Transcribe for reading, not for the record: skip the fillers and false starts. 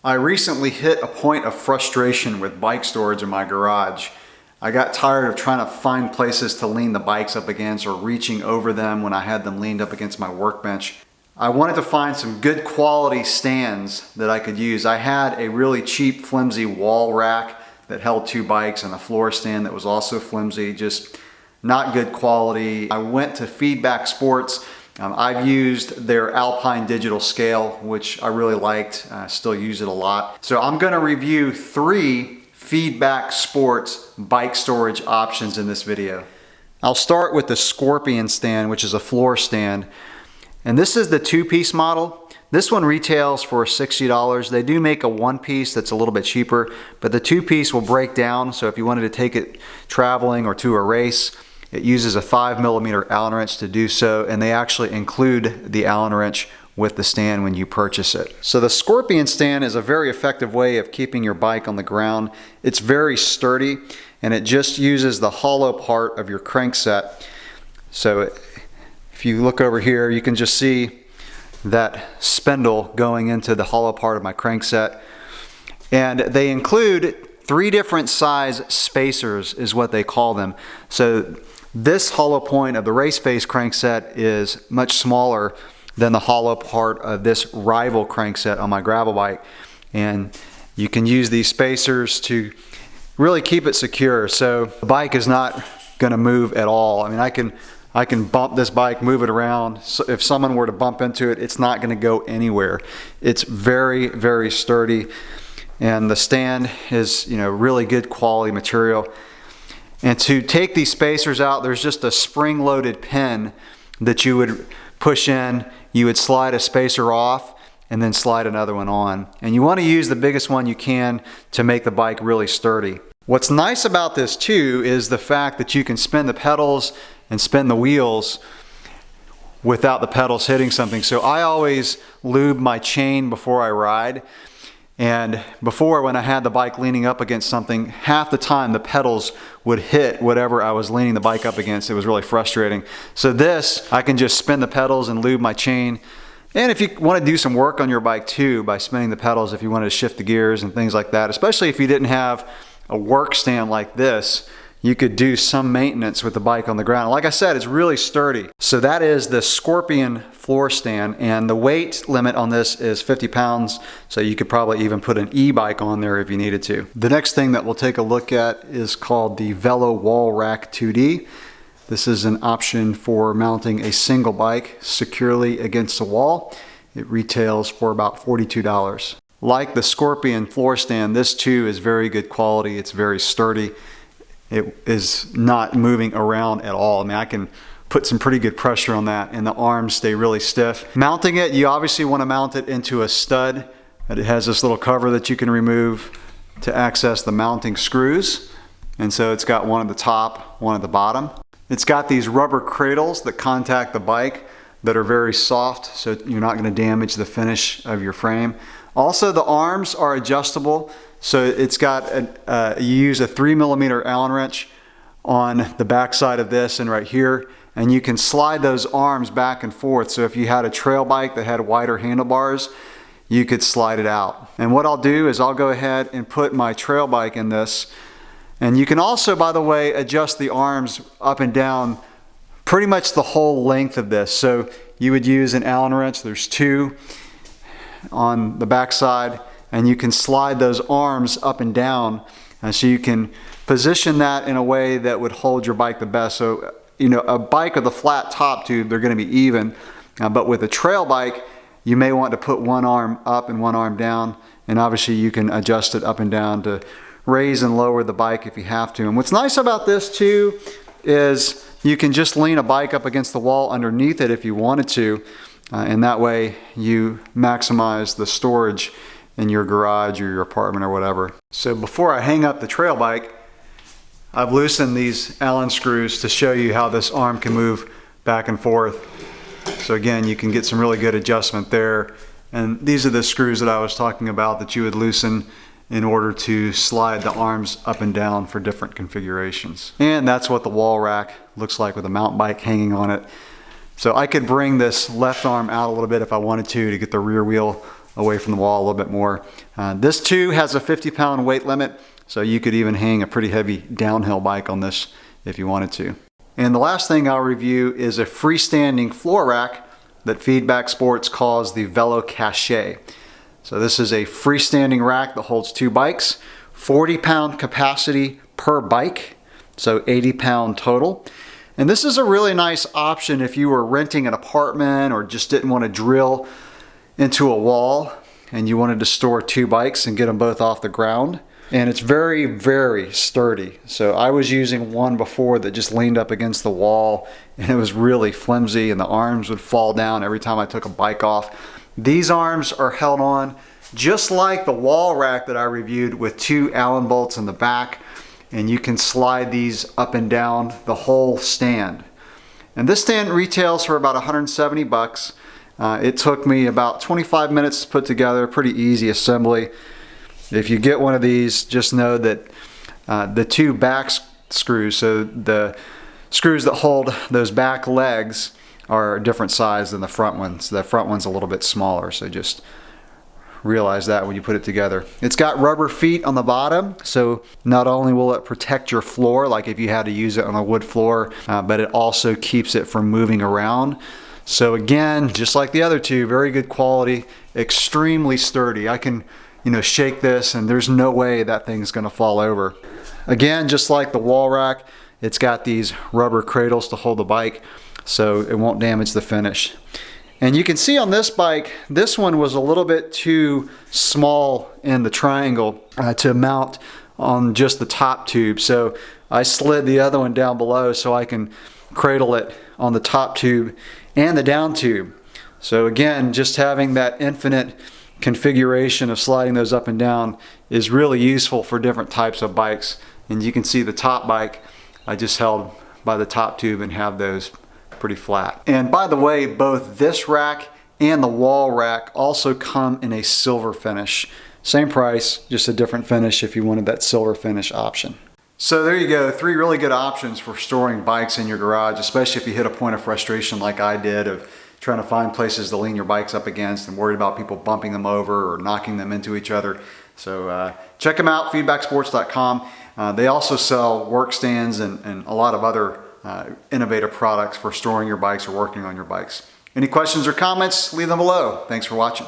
I recently hit a point of frustration with bike storage in my garage. I got tired of trying to find places to lean the bikes up against or reaching over them when I had them leaned up against my workbench. I wanted to find some good quality stands that I could use. I had a really cheap, flimsy wall rack that held 2 bikes and a floor stand that was also flimsy, just not good quality. I went to Feedback Sports. I've used their Alpine digital scale, which I really liked. I still use it a lot. So I'm gonna review 3 Feedback Sports bike storage options in this video. I'll start with the Scorpion stand, which is a floor stand. And this is the 2-piece model. This one retails for $60. They do make a 1-piece that's a little bit cheaper, but the 2-piece will break down. So if you wanted to take it traveling or to a race, it uses a 5mm Allen wrench to do so, and they actually include the Allen wrench with the stand when you purchase it. So the Scorpion stand is a very effective way of keeping your bike on the ground. It's very sturdy, and it just uses the hollow part of your crankset. So if you look over here, you can just see that spindle going into the hollow part of my crankset. And they include 3 different size spacers is what they call them. So this hollow point of the race face crankset is much smaller than the hollow part of this rival crankset on my gravel bike. And you can use these spacers to really keep it secure. So the bike is not gonna move at all. I mean, I can bump this bike, move it around. So if someone were to bump into it, it's not gonna go anywhere. It's very, very sturdy. And the stand is, really good quality material. And to take these spacers out, there's just a spring-loaded pin that you would push in. You would slide a spacer off and then slide another one on. And you want to use the biggest one you can to make the bike really sturdy. What's nice about this too is the fact that you can spin the pedals and spin the wheels without the pedals hitting something. So I always lube my chain before I ride. And before, when I had the bike leaning up against something, half the time the pedals would hit whatever I was leaning the bike up against. It was really frustrating. So this, I can just spin the pedals and lube my chain. And if you want to do some work on your bike too, by spinning the pedals, if you wanted to shift the gears and things like that, especially if you didn't have a work stand like this, you could do some maintenance with the bike on the ground. Like I said, it's really sturdy. So that is the Scorpion floor stand, and the weight limit on this is 50 pounds, so you could probably even put an e-bike on there if you needed to. The next thing that we'll take a look at is called the Velo Wall Rack 2D. This is an option for mounting a single bike securely against a wall. It retails for about $42. Like the Scorpion floor stand, this too is very good quality. It's very sturdy. It is not moving around at all. I mean, I can put some pretty good pressure on that and the arms stay really stiff. Mounting it, you obviously want to mount it into a stud. It has this little cover that you can remove to access the mounting screws. And so it's got one at the top, one at the bottom. It's got these rubber cradles that contact the bike that are very soft, so you're not going to damage the finish of your frame. Also, the arms are adjustable. So it's got, you use a 3mm Allen wrench on the back side of this and right here, and you can slide those arms back and forth. So if you had a trail bike that had wider handlebars, you could slide it out. And what I'll do is I'll go ahead and put my trail bike in this. And you can also, by the way, adjust the arms up and down pretty much the whole length of this. So you would use an Allen wrench, there's 2 on the back side, and you can slide those arms up and down, and so you can position that in a way that would hold your bike the best. So, a bike with a flat top tube, they're going to be even, but with a trail bike, you may want to put one arm up and one arm down, and obviously you can adjust it up and down to raise and lower the bike if you have to. And what's nice about this too is you can just lean a bike up against the wall underneath it if you wanted to, and that way you maximize the storage in your garage or your apartment or whatever. So before I hang up the trail bike, I've loosened these Allen screws to show you how this arm can move back and forth. So again, you can get some really good adjustment there. And these are the screws that I was talking about that you would loosen in order to slide the arms up and down for different configurations. And that's what the wall rack looks like with a mountain bike hanging on it. So I could bring this left arm out a little bit if I wanted to get the rear wheel away from the wall a little bit more. This too has a 50-pound weight limit, so you could even hang a pretty heavy downhill bike on this if you wanted to. And the last thing I'll review is a freestanding floor rack that Feedback Sports calls the Velo Cache. So this is a freestanding rack that holds 2 bikes, 40-pound capacity per bike, so 80-pound total. And this is a really nice option if you were renting an apartment or just didn't want to drill into a wall and you wanted to store 2 bikes and get them both off the ground. And it's very, very sturdy. So I was using one before that just leaned up against the wall, and it was really flimsy and the arms would fall down every time I took a bike off. These arms are held on just like the wall rack that I reviewed, with 2 Allen bolts in the back, and you can slide these up and down the whole stand. And this stand retails for about 170 bucks. It took me about 25 minutes to put together, pretty easy assembly. If you get one of these, just know that the 2 back screws, so the screws that hold those back legs, are a different size than the front ones. The front one's a little bit smaller, so just realize that when you put it together. It's got rubber feet on the bottom, so not only will it protect your floor, like if you had to use it on a wood floor, but it also keeps it from moving around. So again, just like the other 2, very good quality, extremely sturdy. I can, shake this and there's no way that thing's gonna fall over. Again, just like the wall rack, it's got these rubber cradles to hold the bike, so it won't damage the finish. And you can see on this bike, this one was a little bit too small in the triangle to mount on just the top tube. So I slid the other one down below so I can cradle it on the top tube and the down tube. So again, just having that infinite configuration of sliding those up and down is really useful for different types of bikes. And you can see the top bike, I just held by the top tube and have those pretty flat. And by the way, both this rack and the wall rack also come in a silver finish. Same price, just a different finish if you wanted that silver finish option. So there you go, 3 really good options for storing bikes in your garage, especially if you hit a point of frustration like I did of trying to find places to lean your bikes up against and worried about people bumping them over or knocking them into each other. So check them out, feedbacksports.com. They also sell work stands and a lot of other innovative products for storing your bikes or working on your bikes. Any questions or comments, leave them below. Thanks for watching.